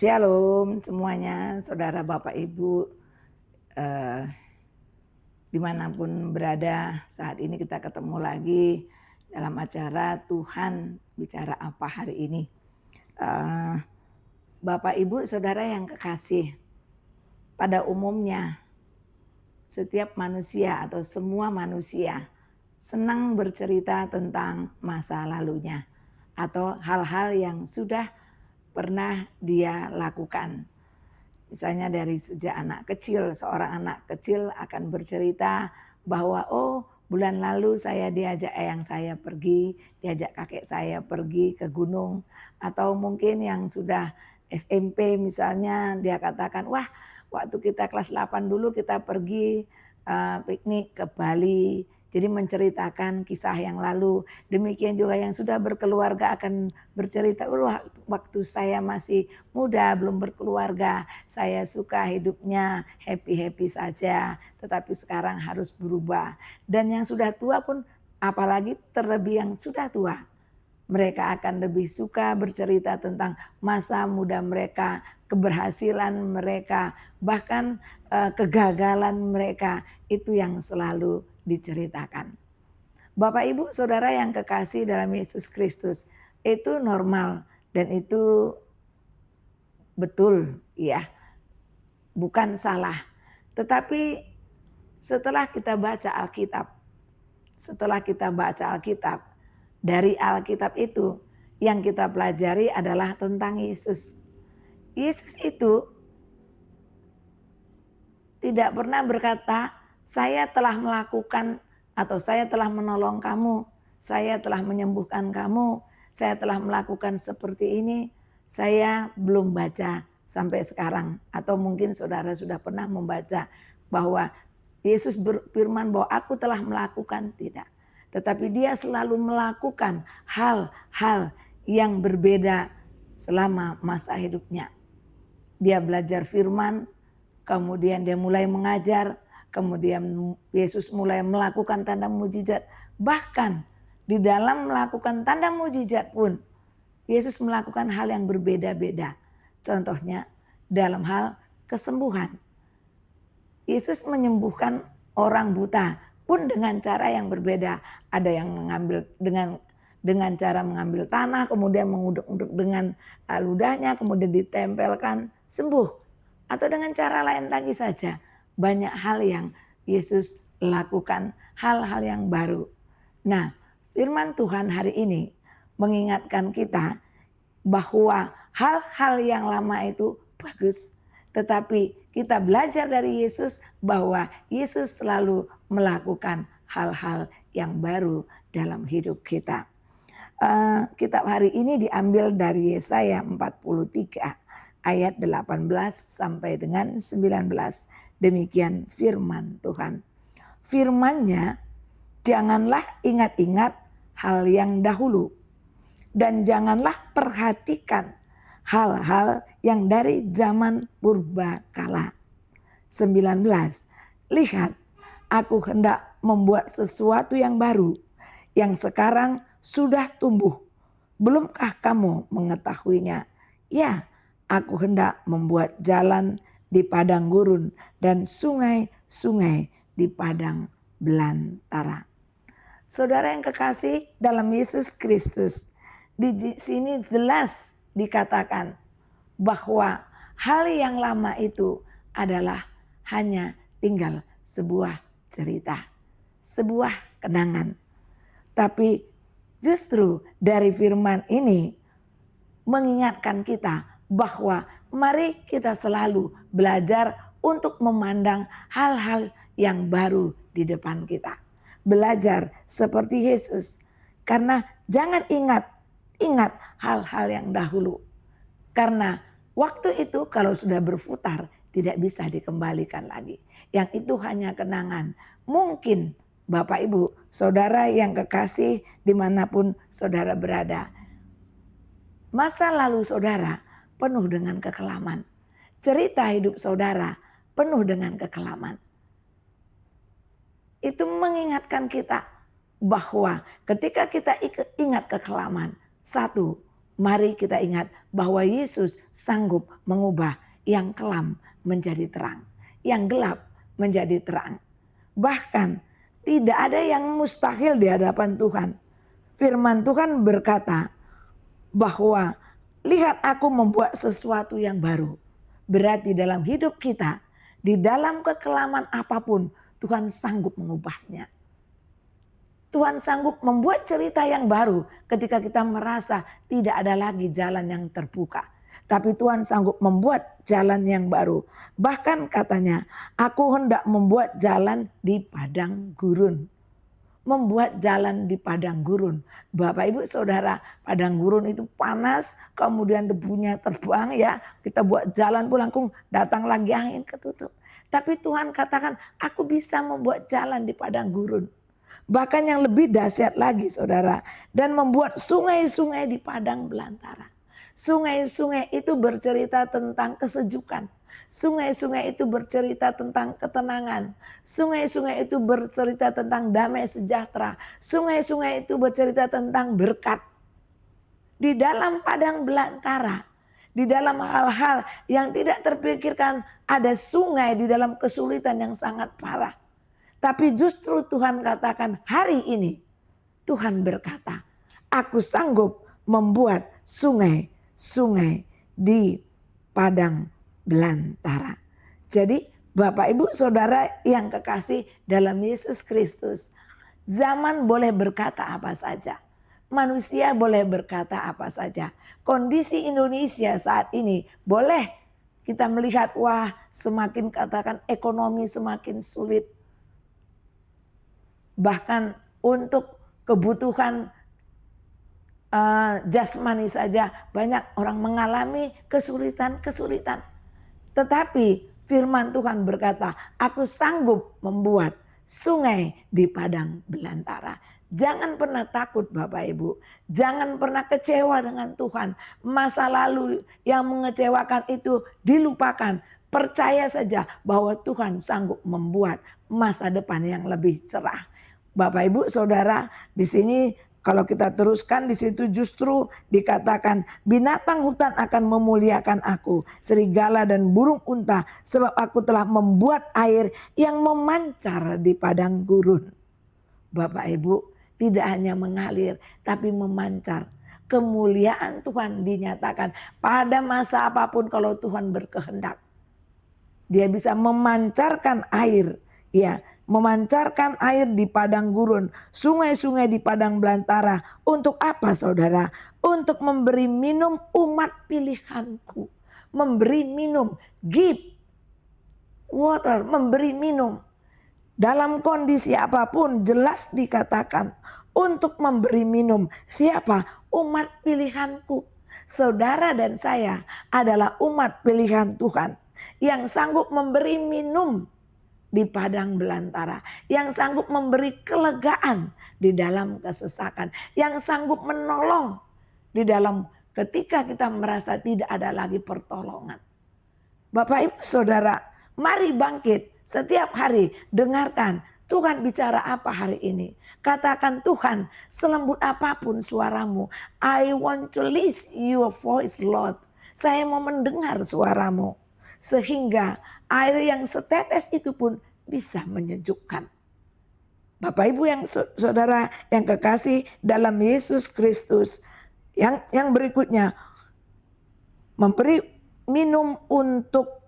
Shalom semuanya, saudara Bapak Ibu, eh, dimanapun berada saat ini kita ketemu lagi dalam acara Tuhan bicara apa hari ini. Eh, Bapak Ibu saudara yang kekasih, pada umumnya setiap manusia atau semua manusia senang bercerita tentang masa lalunya atau hal-hal yang sudah pernah dia lakukan. Misalnya dari sejak anak kecil, seorang anak kecil akan bercerita bahwa bulan lalu saya diajak eyang saya pergi, diajak kakek saya pergi ke gunung. Atau mungkin yang sudah SMP misalnya dia katakan, wah waktu kita kelas 8 dulu kita pergi piknik ke Bali. Jadi menceritakan kisah yang lalu. Demikian juga yang sudah berkeluarga akan bercerita, waktu saya masih muda belum berkeluarga, saya suka hidupnya happy-happy saja, tetapi sekarang harus berubah. Dan yang sudah tua pun, apalagi terlebih yang sudah tua, mereka akan lebih suka bercerita tentang masa muda mereka, keberhasilan mereka, bahkan kegagalan mereka, itu yang selalu diceritakan. Bapak Ibu Saudara yang kekasih dalam Yesus Kristus, itu normal dan itu betul ya, bukan salah. Tetapi setelah kita baca Alkitab, dari Alkitab itu yang kita pelajari adalah tentang Yesus. Yesus itu tidak pernah berkata, saya telah melakukan atau saya telah menolong kamu, saya telah menyembuhkan kamu, saya telah melakukan seperti ini, saya belum baca sampai sekarang. Atau mungkin saudara sudah pernah membaca bahwa Yesus berfirman bahwa aku telah melakukan, tidak. Tetapi dia selalu melakukan hal-hal yang berbeda selama masa hidupnya. Dia belajar firman, kemudian dia mulai mengajar, kemudian Yesus mulai melakukan tanda mujizat. Bahkan di dalam melakukan tanda mujizat pun, Yesus melakukan hal yang berbeda-beda. Contohnya dalam hal kesembuhan. Yesus menyembuhkan orang buta pun dengan cara yang berbeda. Ada yang mengambil dengan cara mengambil tanah, kemudian menguduk-uduk dengan ludahnya, kemudian ditempelkan, sembuh. Atau dengan cara lain lagi saja. Banyak hal yang Yesus lakukan, hal-hal yang baru. Nah, firman Tuhan hari ini mengingatkan kita bahwa hal-hal yang lama itu bagus. Tetapi kita belajar dari Yesus bahwa Yesus selalu melakukan hal-hal yang baru dalam hidup kita. Kitab hari ini diambil dari Yesaya 43 ayat 18 sampai dengan 19. Demikian firman Tuhan. Firman-Nya, janganlah ingat-ingat hal yang dahulu, dan janganlah perhatikan hal-hal yang dari zaman purbakala. 19. Lihat, aku hendak membuat sesuatu yang baru, yang sekarang sudah tumbuh. Belumkah kamu mengetahuinya? Ya, aku hendak membuat jalan di padang gurun dan sungai-sungai di padang belantara. Saudara yang kekasih dalam Yesus Kristus, di sini jelas dikatakan bahwa hal yang lama itu adalah hanya tinggal sebuah cerita, sebuah kenangan. Tapi justru dari firman ini mengingatkan kita bahwa mari kita selalu belajar untuk memandang hal-hal yang baru di depan kita. Belajar seperti Yesus. Karena jangan ingat hal-hal yang dahulu. Karena waktu itu kalau sudah berputar tidak bisa dikembalikan lagi. Yang itu hanya kenangan. Mungkin Bapak Ibu, saudara yang kekasih dimanapun saudara berada. Masa lalu saudara penuh dengan kekelaman. Cerita hidup saudara penuh dengan kekelaman. Itu mengingatkan kita bahwa ketika kita ingat kekelaman, satu, Mari kita ingat bahwa Yesus sanggup mengubah yang kelam menjadi terang, yang gelap menjadi terang. Bahkan tidak ada yang mustahil di hadapan Tuhan. Firman Tuhan berkata bahwa lihat aku membuat sesuatu yang baru. Berarti dalam hidup kita, di dalam kekelaman apapun, Tuhan sanggup mengubahnya. Tuhan sanggup membuat cerita yang baru ketika kita merasa tidak ada lagi jalan yang terbuka. Tapi Tuhan sanggup membuat jalan yang baru. Bahkan katanya, aku hendak membuat jalan di padang gurun. Membuat jalan di padang gurun. Bapak Ibu Saudara, padang gurun itu panas, kemudian debunya terbang ya. Kita buat jalan pun langsung datang lagi angin ketutup. Tapi Tuhan katakan, aku bisa membuat jalan di padang gurun. Bahkan yang lebih dahsyat lagi saudara. Dan membuat sungai-sungai di padang belantara. Sungai-sungai itu bercerita tentang kesejukan. Sungai-sungai itu bercerita tentang ketenangan. Sungai-sungai itu bercerita tentang damai sejahtera. Sungai-sungai itu bercerita tentang berkat. Di dalam padang belantara. Di dalam hal-hal yang tidak terpikirkan ada sungai di dalam kesulitan yang sangat parah. Tapi justru Tuhan katakan hari ini Tuhan berkata, aku sanggup membuat sungai-sungai di padang belantara. Jadi Bapak Ibu Saudara yang kekasih dalam Yesus Kristus, zaman boleh berkata apa saja. Manusia boleh berkata apa saja. Kondisi Indonesia saat ini boleh kita melihat wah semakin katakan ekonomi semakin sulit. Bahkan untuk kebutuhan jasmani saja banyak orang mengalami kesulitan-kesulitan. Tetapi firman Tuhan berkata, aku sanggup membuat sungai di padang belantara. Jangan pernah takut Bapak Ibu. Jangan pernah kecewa dengan Tuhan. Masa lalu yang mengecewakan itu dilupakan. Percaya saja bahwa Tuhan sanggup membuat masa depan yang lebih cerah. Bapak Ibu Saudara, di sini kalau kita teruskan di situ justru dikatakan binatang hutan akan memuliakan aku, serigala dan burung unta, sebab aku telah membuat air yang memancar di padang gurun. Bapak Ibu, tidak hanya mengalir tapi memancar. Kemuliaan Tuhan dinyatakan pada masa apapun kalau Tuhan berkehendak. Dia bisa memancarkan air, ya. Memancarkan air di padang gurun, sungai-sungai di padang belantara. Untuk apa saudara? Untuk memberi minum umat pilihanku. Memberi minum, give water, memberi minum. Dalam kondisi apapun jelas dikatakan untuk memberi minum. Siapa? Umat pilihanku. Saudara dan saya adalah umat pilihan Tuhan yang sanggup memberi minum di padang belantara, yang sanggup memberi kelegaan di dalam kesesakan, yang sanggup menolong di dalam ketika kita merasa tidak ada lagi pertolongan. Bapak Ibu Saudara, mari bangkit setiap hari, dengarkan Tuhan bicara apa hari ini. Katakan Tuhan, selembut apapun suaramu, I want to listen your voice Lord. Saya mau mendengar suaramu. Sehingga air yang setetes itu pun bisa menyejukkan. Bapak Ibu yang saudara yang kekasih dalam Yesus Kristus. Yang berikutnya, memberi minum untuk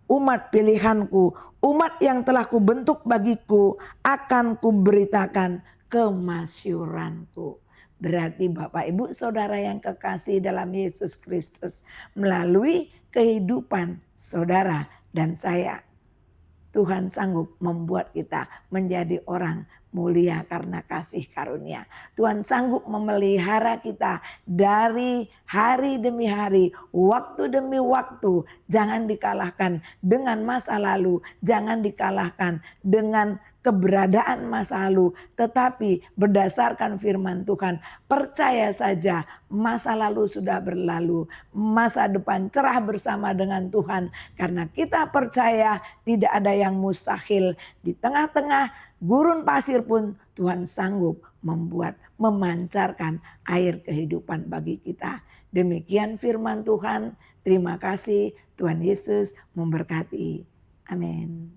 umat pilihanku. Umat yang telah kubentuk bagiku akan kuberitakan kemasyuranku. Berarti Bapak Ibu Saudara yang kekasih dalam Yesus Kristus, melalui kehidupan saudara dan saya, Tuhan sanggup membuat kita menjadi orang mulia karena kasih karunia. Tuhan sanggup memelihara kita dari hari demi hari, waktu demi waktu. Jangan dikalahkan dengan masa lalu, jangan dikalahkan dengan keberadaan masa lalu, tetapi berdasarkan firman Tuhan, percaya saja masa lalu sudah berlalu, masa depan cerah bersama dengan Tuhan, karena kita percaya tidak ada yang mustahil. Di tengah-tengah gurun pasir pun Tuhan sanggup memancarkan air kehidupan bagi kita. Demikian firman Tuhan. Terima kasih. Tuhan Yesus memberkati. Amin.